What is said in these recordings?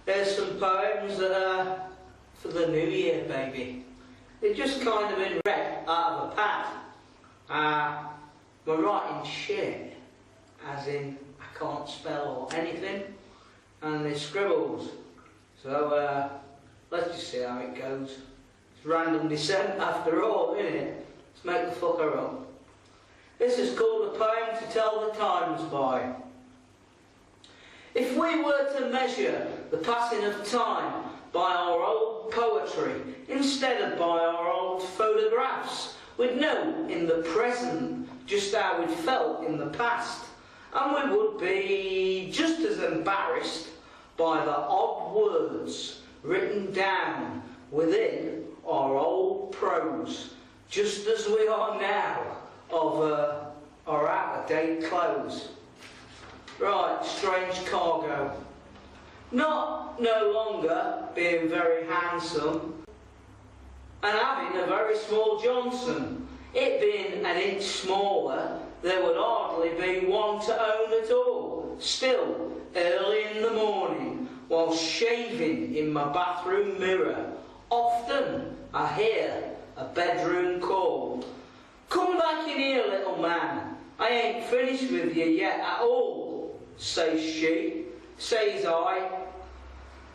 Here's some poems that are for the new year, baby. They've just kind of been read out of a pad. We're writing shit, as in I can't spell or anything, and they're scribbles. So let's just see how it goes. It's random descent after all, isn't it? Let's make the fucker up. This is called A Poem to Tell the Times By. If we were to measure the passing of time by our old poetry instead of by our old photographs, we'd know in the present just how we'd felt in the past, and we would be just as embarrassed by the odd words written down within our old prose, just as we are now of our out-of-date clothes. Right, strange cargo. No longer being very handsome and having a very small Johnson. It being an inch smaller, there would hardly be one to own at all. Still, early in the morning, while shaving in my bathroom mirror, often I hear a bedroom call. "Come back in here, little man. I ain't finished with you yet at all," says she. Says I.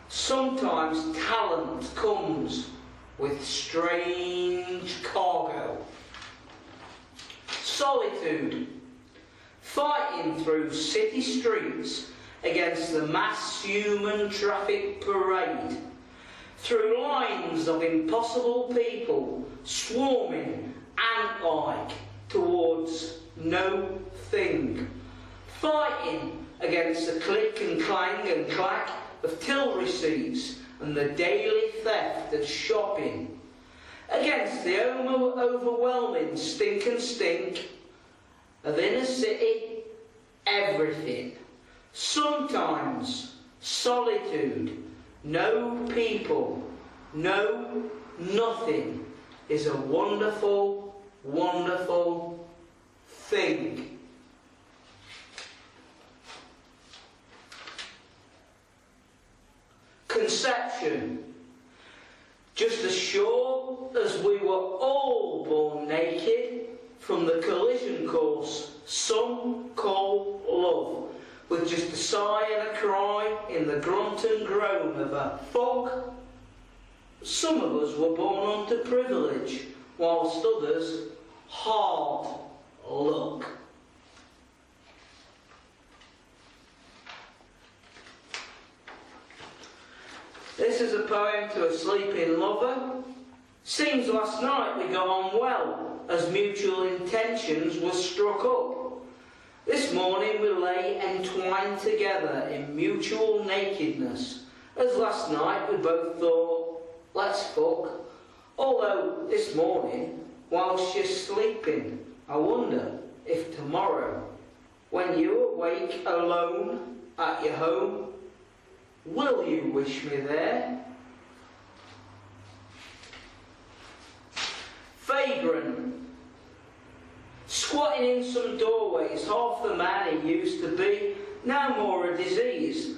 Sometimes talent comes with strange cargo. Solitude. Fighting through city streets against the mass human traffic parade. Through lines of impossible people swarming ant-like towards no thing. Fighting against the click and clang and clack of till receipts and the daily theft of shopping. Against the overwhelming stink and stink of inner city everything. Sometimes solitude, no people, no nothing is a wonderful, wonderful thing. Conception. Just as sure as we were all born naked from the collision course some call love, with just a sigh and a cry in the grunt and groan of a fuck. Some of us were born unto privilege, whilst others hard luck. This is a poem to a sleeping lover. Seems last night we got on well, as mutual intentions were struck up. This morning we lay entwined together in mutual nakedness, as last night we both thought, let's fuck. Although this morning, whilst you're sleeping, I wonder if tomorrow, when you awake alone at your home, will you wish me there? Vagrant. Squatting in some doorways, half the man he used to be, now more a disease.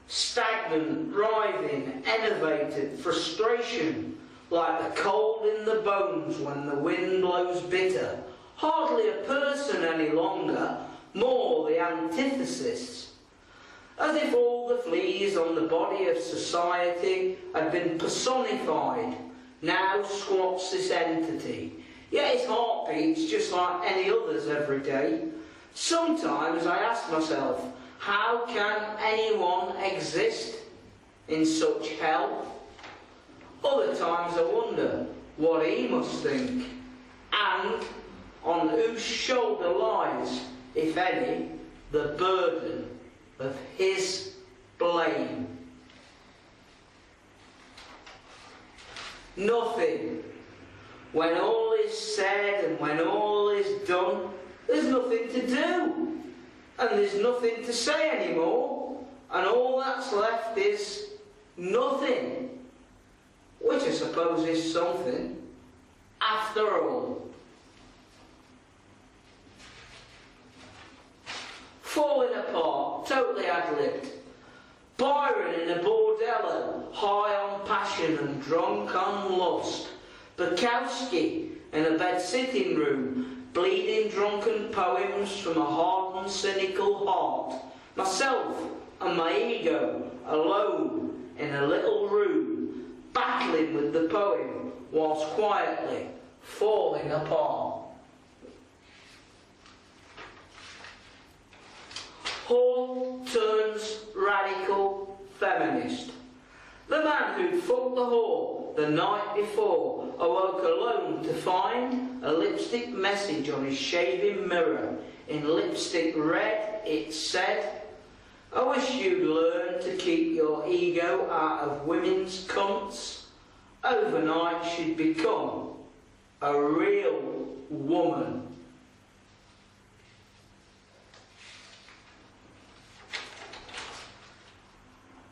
Stagnant, writhing, enervated, frustration, like the cold in the bones when the wind blows bitter. Hardly a person any longer, more the antithesis. As if all the fleas on the body of society had been personified, now squats this entity. Yet his heart beats just like any others every day. Sometimes I ask myself, how can anyone exist in such hell? Other times I wonder what he must think, and on whose shoulder lies, if any, the burden of his blame. Nothing. When all is said and when all is done, there's nothing to do. And there's nothing to say anymore. And all that's left is nothing. Which I suppose is something, after all. Falling apart, totally ad-libbed. Byron in a bordello, high on passion and drunk on lust. Bukowski in a bed-sitting room, bleeding drunken poems from a hardened, cynical heart. Myself and my ego, alone in a little room, battling with the poem whilst quietly falling apart. Hall turns radical feminist. The man who'd fucked the whore the night before awoke alone to find a lipstick message on his shaving mirror. In lipstick red it said, "I wish you'd learn to keep your ego out of women's cunts." Overnight she'd become a real woman.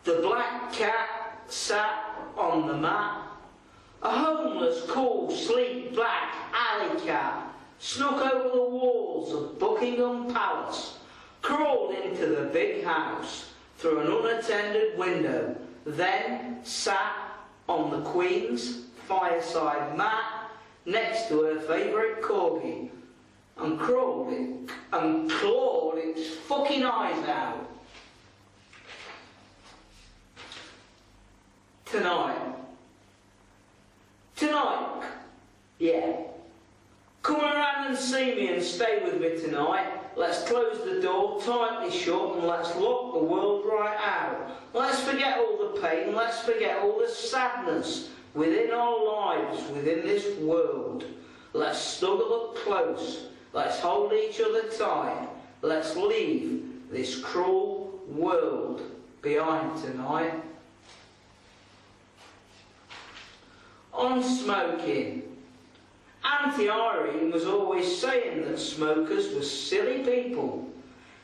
The black cat sat on the mat. A homeless, cool, sleek black alley cat snuck over the walls of Buckingham Palace, crawled into the big house through an unattended window, then sat on the Queen's fireside mat next to her favourite corgi and clawed its fucking eyes out. Tonight, yeah. Come around and see me and stay with me tonight. Let's close the door tightly shut and let's lock the world right out. Let's forget all the pain, let's forget all the sadness within our lives, within this world. Let's snuggle up close, let's hold each other tight. Let's leave this cruel world behind tonight. On smoking. Auntie Irene was always saying that smokers were silly people.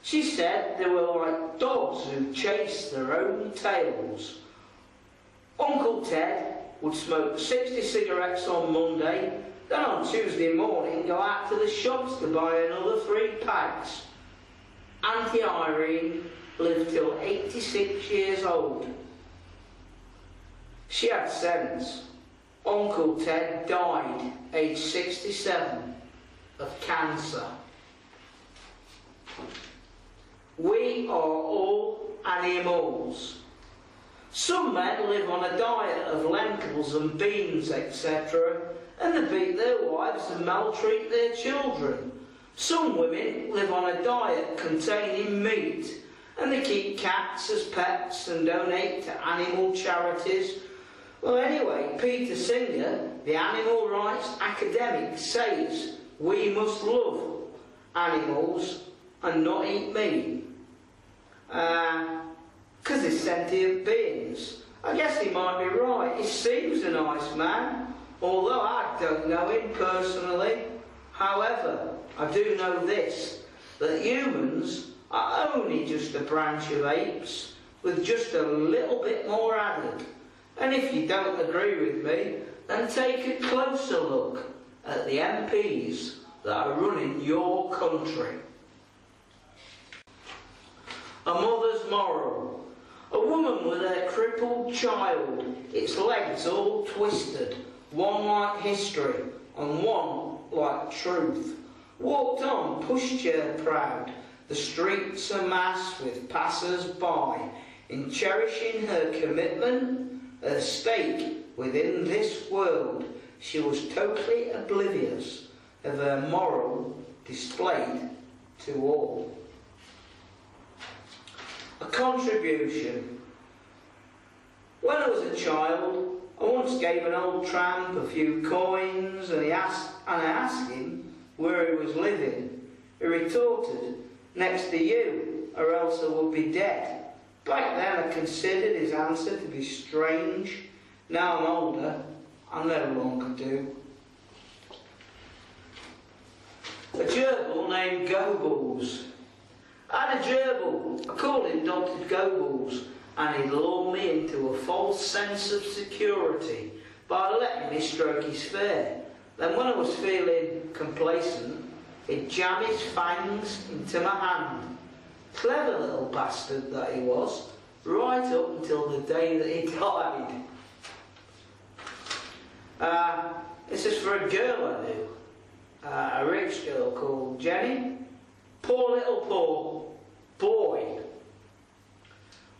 She said they were like dogs who chased their own tails. Uncle Ted would smoke 60 cigarettes on Monday, then on Tuesday morning go out to the shops to buy another 3 packs. Auntie Irene lived till 86 years old. She had sense. Uncle Ted died aged 67 of cancer. We are all animals. Some men live on a diet of lentils and beans, etc., and they beat their wives and maltreat their children. Some women live on a diet containing meat, and they keep cats as pets and donate to animal charities. Well, anyway, Peter Singer, the animal rights academic, says we must love animals and not eat meat. Because they're sentient beings. I guess he might be right. He seems a nice man, although I don't know him personally. However, I do know this, that humans are only just a branch of apes with just a little bit more added. And if you don't agree with me, then take a closer look at the MPs that are running your country. A mother's moral. A woman with her crippled child, its legs all twisted, one like history and one like truth, walked on pushchair proud, the streets amass with passers-by, in cherishing her commitment, her stake within this world. She was totally oblivious of her moral displayed to all. A contribution. When I was a child, I once gave an old tramp a few coins and I asked him where he was living. He retorted, "Next to you, or else I would be dead." Back then I considered his answer to be strange. Now I'm older, I no longer do. A gerbil named Goebbels. I had a gerbil. I called him Dr. Goebbels, and he lulled me into a false sense of security by letting me stroke his fur. Then when I was feeling complacent, he'd jam his fangs into my hand. Clever little bastard that he was. right up until the day that he died. This is for a girl I knew, a rich girl called Jenny. Poor little poor boy.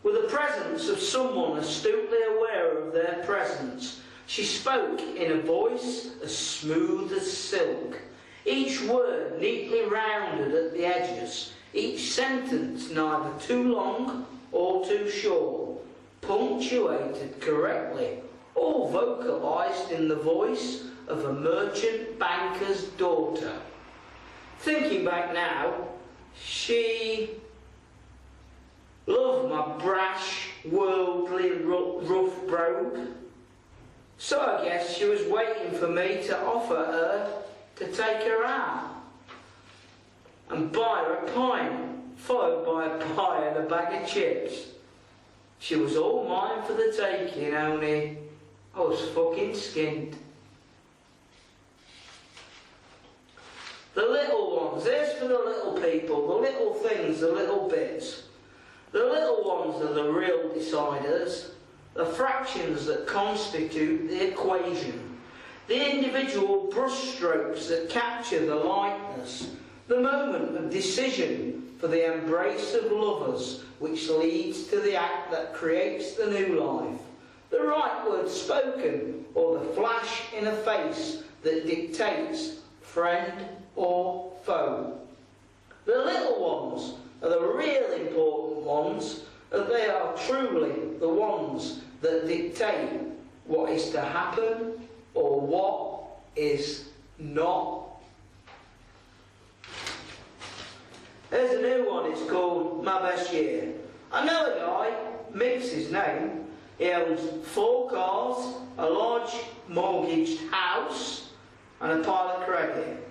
With the presence of someone astutely aware of their presence, she spoke in a voice as smooth as silk, each word neatly rounded at the edges, each sentence neither too long or too short, punctuated correctly, all vocalised in the voice of a merchant banker's daughter. Thinking back now, she loved my brash, worldly, rough brogue. So I guess she was waiting for me to offer her to take her out and buy her a pint, followed by a pie and a bag of chips. She was all mine for the taking, only I was fucking skint. The little ones, there's for the little people, the little things, the little bits. The little ones are the real deciders, the fractions that constitute the equation, the individual brushstrokes that capture the likeness, the moment of decision for the embrace of lovers which leads to the act that creates the new life, the right word spoken or the flash in a face that dictates friend or foe. The little ones are the real important ones, and they are truly the ones that dictate what is to happen or what is not. There's a new one, it's called My Best Year. I know a guy, Mick's his name. He owns 4 cars, a large mortgaged house and a pile of credit.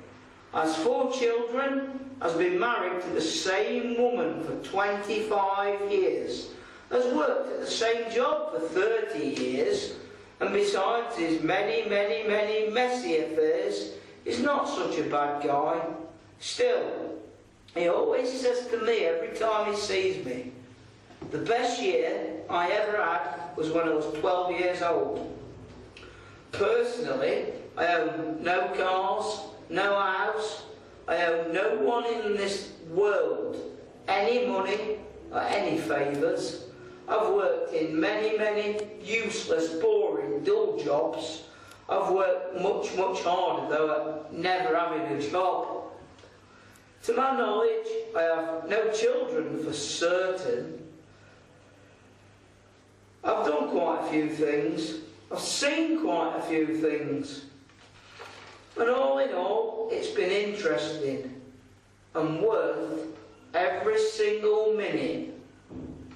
Has 4 children, has been married to the same woman for 25 years, has worked at the same job for 30 years, and besides his many messy affairs, is not such a bad guy. Still, he always says to me every time he sees me, the best year I ever had was when I was 12 years old. Personally, I own no cars, no house, I owe no one in this world any money or any favours. I've worked in many useless, boring, dull jobs. I've worked much harder, though at never having a job. To my knowledge, I have no children for certain. I've done quite a few things. I've seen quite a few things. And all in all, it's been interesting and worth every single minute.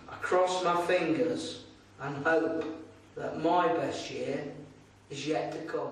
I cross my fingers and hope that my best year is yet to come.